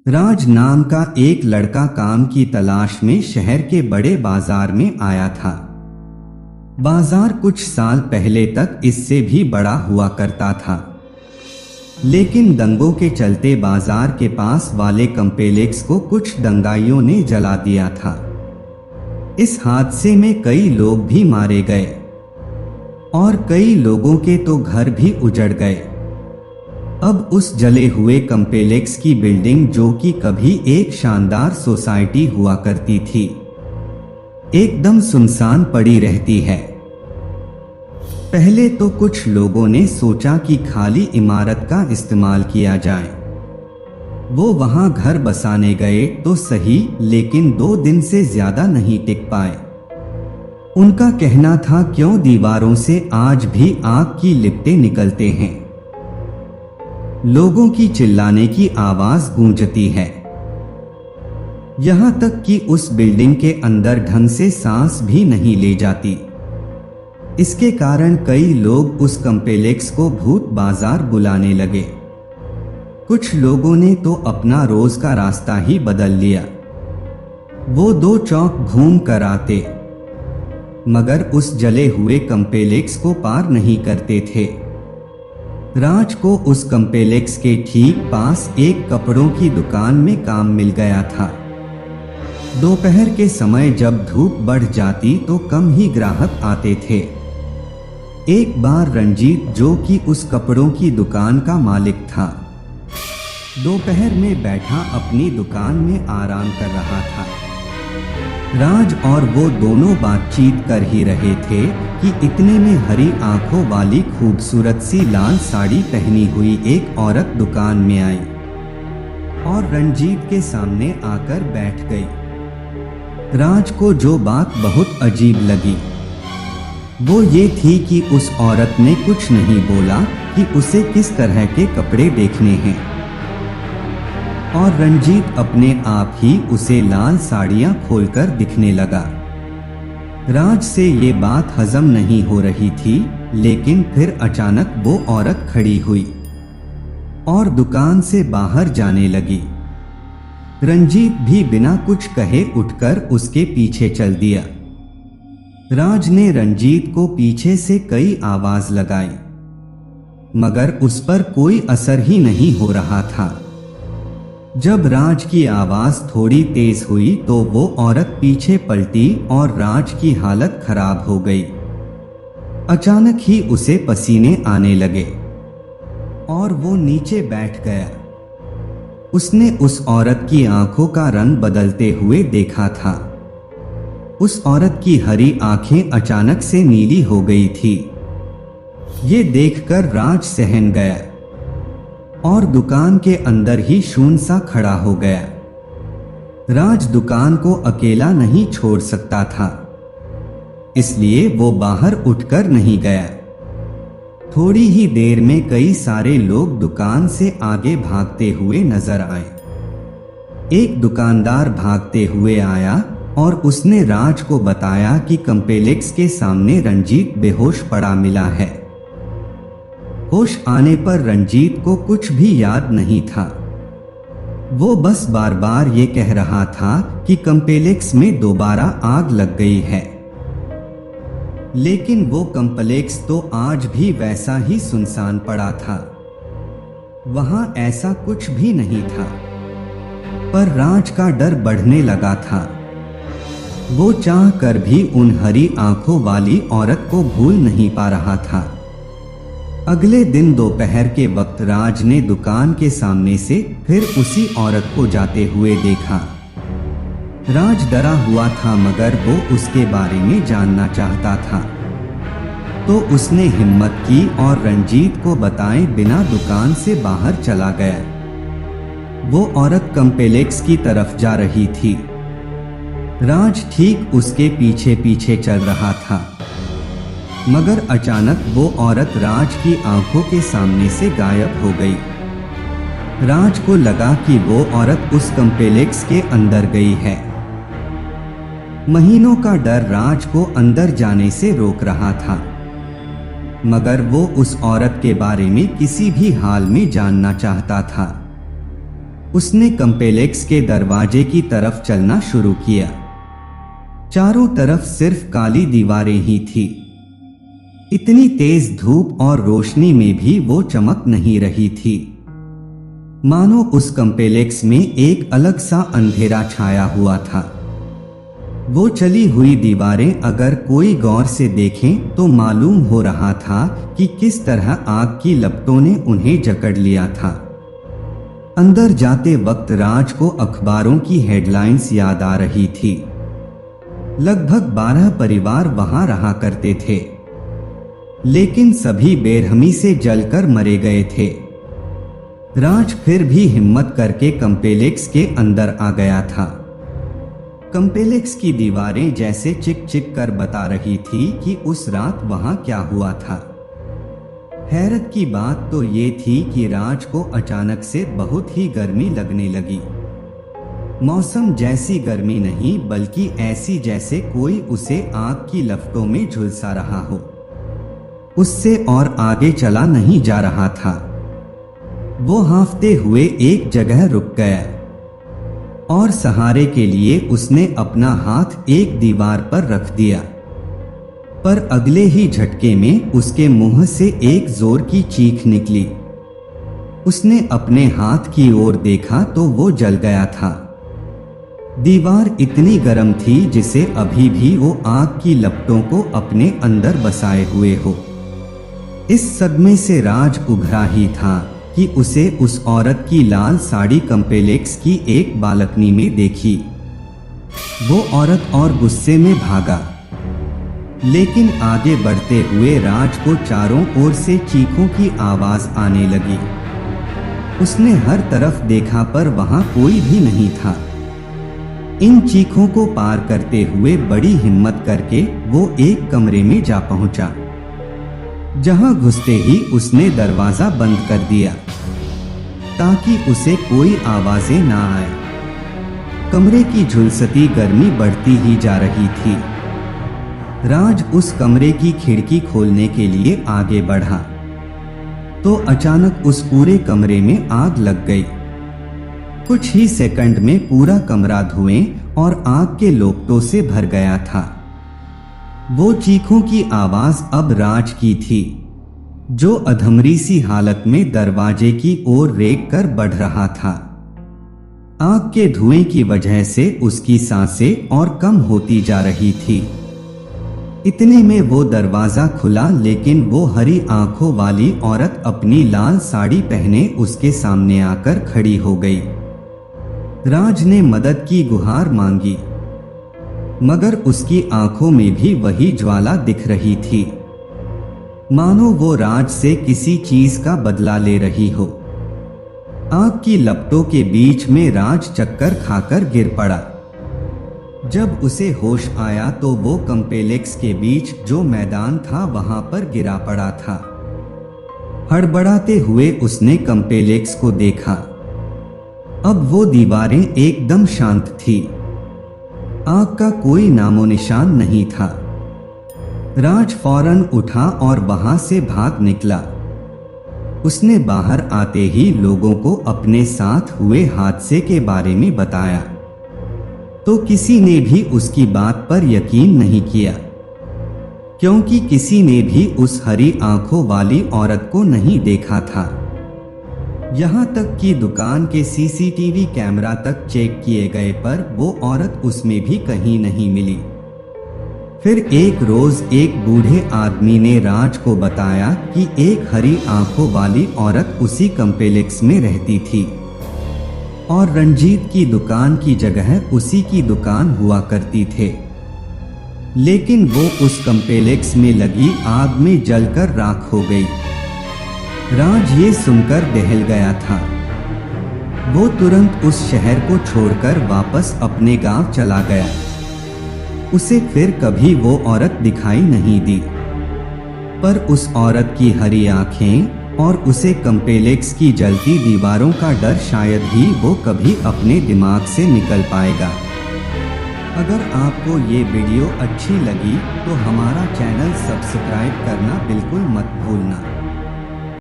राज नाम का एक लड़का काम की तलाश में शहर के बड़े बाजार में आया था। बाजार कुछ साल पहले तक इससे भी बड़ा हुआ करता था, लेकिन दंगों के चलते बाजार के पास वाले कॉम्प्लेक्स को कुछ दंगाइयों ने जला दिया था। इस हादसे में कई लोग भी मारे गए और कई लोगों के तो घर भी उजड़ गए। अब उस जले हुए कॉम्प्लेक्स की बिल्डिंग, जो कि कभी एक शानदार सोसाइटी हुआ करती थी, एकदम सुनसान पड़ी रहती है। पहले तो कुछ लोगों ने सोचा कि खाली इमारत का इस्तेमाल किया जाए। वो वहां घर बसाने गए तो सही, लेकिन 2 दिन से ज्यादा नहीं टिक पाए। उनका कहना था, क्यों दीवारों से आज भी आग की लिपटें निकलते हैं, लोगों की चिल्लाने की आवाज गूंजती है, यहां तक कि उस बिल्डिंग के अंदर ढंग से सांस भी नहीं ले जाती। इसके कारण कई लोग उस कॉम्प्लेक्स को भूत बाजार बुलाने लगे। कुछ लोगों ने तो अपना रोज का रास्ता ही बदल लिया। वो 2 चौक घूम कर आते, मगर उस जले हुए कॉम्प्लेक्स को पार नहीं करते थे। राज को उस कॉम्प्लेक्स के ठीक पास एक कपड़ों की दुकान में काम मिल गया था। दोपहर के समय जब धूप बढ़ जाती तो कम ही ग्राहक आते थे। एक बार रंजीत, जो कि उस कपड़ों की दुकान का मालिक था, दोपहर में बैठा अपनी दुकान में आराम कर रहा था। राज और वो दोनों बातचीत कर ही रहे थे कि इतने में हरी आंखों वाली खूबसूरत सी लाल साड़ी पहनी हुई एक औरत दुकान में आई और रंजीत के सामने आकर बैठ गई। राज को जो बात बहुत अजीब लगी वो ये थी कि उस औरत ने कुछ नहीं बोला कि उसे किस तरह के कपड़े देखने हैं, और रंजीत अपने आप ही उसे लाल साड़ियां खोलकर दिखने लगा। राज से ये बात हजम नहीं हो रही थी, लेकिन फिर अचानक वो औरत खड़ी हुई और दुकान से बाहर जाने लगी। रंजीत भी बिना कुछ कहे उठकर उसके पीछे चल दिया। राज ने रंजीत को पीछे से कई आवाज लगाई, मगर उस पर कोई असर ही नहीं हो रहा था। जब राज की आवाज थोड़ी तेज हुई तो वो औरत पीछे पलटी और राज की हालत खराब हो गई। अचानक ही उसे पसीने आने लगे और वो नीचे बैठ गया। उसने उस औरत की आंखों का रंग बदलते हुए देखा था। उस औरत की हरी आंखें अचानक से नीली हो गई थी। ये देखकर राज सहम गया और दुकान के अंदर ही शून्य सा खड़ा हो गया। राज दुकान को अकेला नहीं छोड़ सकता था, इसलिए वो बाहर उठकर नहीं गया। थोड़ी ही देर में कई सारे लोग दुकान से आगे भागते हुए नजर आए। एक दुकानदार भागते हुए आया और उसने राज को बताया कि कॉम्प्लेक्स के सामने रंजीत बेहोश पड़ा मिला है। होश आने पर रंजीत को कुछ भी याद नहीं था। वो बस बार बार ये कह रहा था कि कॉम्प्लेक्स में दोबारा आग लग गई है, लेकिन वो कॉम्प्लेक्स तो आज भी वैसा ही सुनसान पड़ा था। वहां ऐसा कुछ भी नहीं था, पर राज का डर बढ़ने लगा था। वो चाह कर भी उन हरी आंखों वाली औरत को भूल नहीं पा रहा था। अगले दिन दोपहर के वक्त राज ने दुकान के सामने से फिर उसी औरत को जाते हुए देखा। राज डरा हुआ था, मगर वो उसके बारे में जानना चाहता था, तो उसने हिम्मत की और रंजीत को बताए बिना दुकान से बाहर चला गया। वो औरत कॉम्प्लेक्स की तरफ जा रही थी। राज ठीक उसके पीछे पीछे चल रहा था, मगर अचानक वो औरत राज की आंखों के सामने से गायब हो गई। राज को लगा कि वो औरत उस कॉम्प्लेक्स के अंदर गई है। महीनों का डर राज को अंदर जाने से रोक रहा था, मगर वो उस औरत के बारे में किसी भी हाल में जानना चाहता था। उसने कॉम्प्लेक्स के दरवाजे की तरफ चलना शुरू किया। चारों तरफ सिर्फ काली दीवारें ही थी। इतनी तेज धूप और रोशनी में भी वो चमक नहीं रही थी, मानो उस कॉम्प्लेक्स में एक अलग सा अंधेरा छाया हुआ था। वो चली हुई दीवारें अगर कोई गौर से देखें तो मालूम हो रहा था कि किस तरह आग की लपटों ने उन्हें जकड़ लिया था। अंदर जाते वक्त राज को अखबारों की हेडलाइंस याद आ रही थी। लगभग 12 परिवार वहां रहा करते थे, लेकिन सभी बेरहमी से जलकर मरे गए थे। राज फिर भी हिम्मत करके कॉम्प्लेक्स के अंदर आ गया था। कॉम्प्लेक्स की दीवारें जैसे चिक चिक कर बता रही थी कि उस रात वहां क्या हुआ था। हैरत की बात तो ये थी कि राज को अचानक से बहुत ही गर्मी लगने लगी। मौसम जैसी गर्मी नहीं, बल्कि ऐसी जैसे कोई उसे आग की लपटों में झुलसा रहा हो। उससे और आगे चला नहीं जा रहा था। वो हांफते हुए एक जगह रुक गया और सहारे के लिए उसने अपना हाथ एक दीवार पर रख दिया, पर अगले ही झटके में उसके मुंह से एक जोर की चीख निकली। उसने अपने हाथ की ओर देखा तो वो जल गया था। दीवार इतनी गर्म थी जिसे अभी भी वो आग की लपटों को अपने अंदर बसाए हुए हो। इस सदमे से राज उभरा ही था कि उसे उस औरत की लाल साड़ी कॉम्प्लेक्स की एक बालकनी में देखी। वो औरत और गुस्से में भागा, लेकिन आगे बढ़ते हुए राज को चारों ओर से चीखों की आवाज आने लगी। उसने हर तरफ देखा पर वहां कोई भी नहीं था। इन चीखों को पार करते हुए बड़ी हिम्मत करके वो एक कमरे में जा पहुंचा, जहां घुसते ही उसने दरवाजा बंद कर दिया ताकि उसे कोई आवाजें ना आए। कमरे की झुलसती गर्मी बढ़ती ही जा रही थी। राज उस कमरे की खिड़की खोलने के लिए आगे बढ़ा तो अचानक उस पूरे कमरे में आग लग गई। कुछ ही सेकंड में पूरा कमरा धुएं और आग के लोकटों से भर गया था। वो चीखों की आवाज अब राज की थी, जो अधमरी सी हालत में दरवाजे की ओर रेंग कर बढ़ रहा था। आग के धुएं की वजह से उसकी सांसें और कम होती जा रही थी। इतने में वो दरवाजा खुला, लेकिन वो हरी आंखों वाली औरत अपनी लाल साड़ी पहने उसके सामने आकर खड़ी हो गई। राज ने मदद की गुहार मांगी, मगर उसकी आंखों में भी वही ज्वाला दिख रही थी, मानो वो राज से किसी चीज का बदला ले रही हो। आग की लपटों के बीच में राज चक्कर खाकर गिर पड़ा। जब उसे होश आया तो वो कॉम्प्लेक्स के बीच जो मैदान था वहां पर गिरा पड़ा था। हड़बड़ाते हुए उसने कॉम्प्लेक्स को देखा। अब वो दीवारें एकदम शांत थी। आग का कोई नामो निशान नहीं था। राज फौरन उठा और वहां से भाग निकला। उसने बाहर आते ही लोगों को अपने साथ हुए हादसे के बारे में बताया, तो किसी ने भी उसकी बात पर यकीन नहीं किया, क्योंकि किसी ने भी उस हरी आंखों वाली औरत को नहीं देखा था। यहाँ तक कि दुकान के सीसीटीवी कैमरा तक चेक किए गए पर वो औरत उसमें भी कहीं नहीं मिली। फिर एक रोज एक बूढ़े आदमी ने राज को बताया कि एक हरी आंखों वाली औरत उसी कॉम्प्लेक्स में रहती थी और रंजीत की दुकान की जगह उसी की दुकान हुआ करती थे, लेकिन वो उस कॉम्प्लेक्स में लगी आग में जलकर राख हो गई। राज ये सुनकर दहल गया था। वो तुरंत उस शहर को छोड़कर वापस अपने गांव चला गया। उसे फिर कभी वो औरत दिखाई नहीं दी, पर उस औरत की हरी आंखें और उसे कॉम्प्लेक्स की जलती दीवारों का डर शायद ही वो कभी अपने दिमाग से निकल पाएगा। अगर आपको ये वीडियो अच्छी लगी तो हमारा चैनल सब्सक्राइब करना बिल्कुल मत भूलना।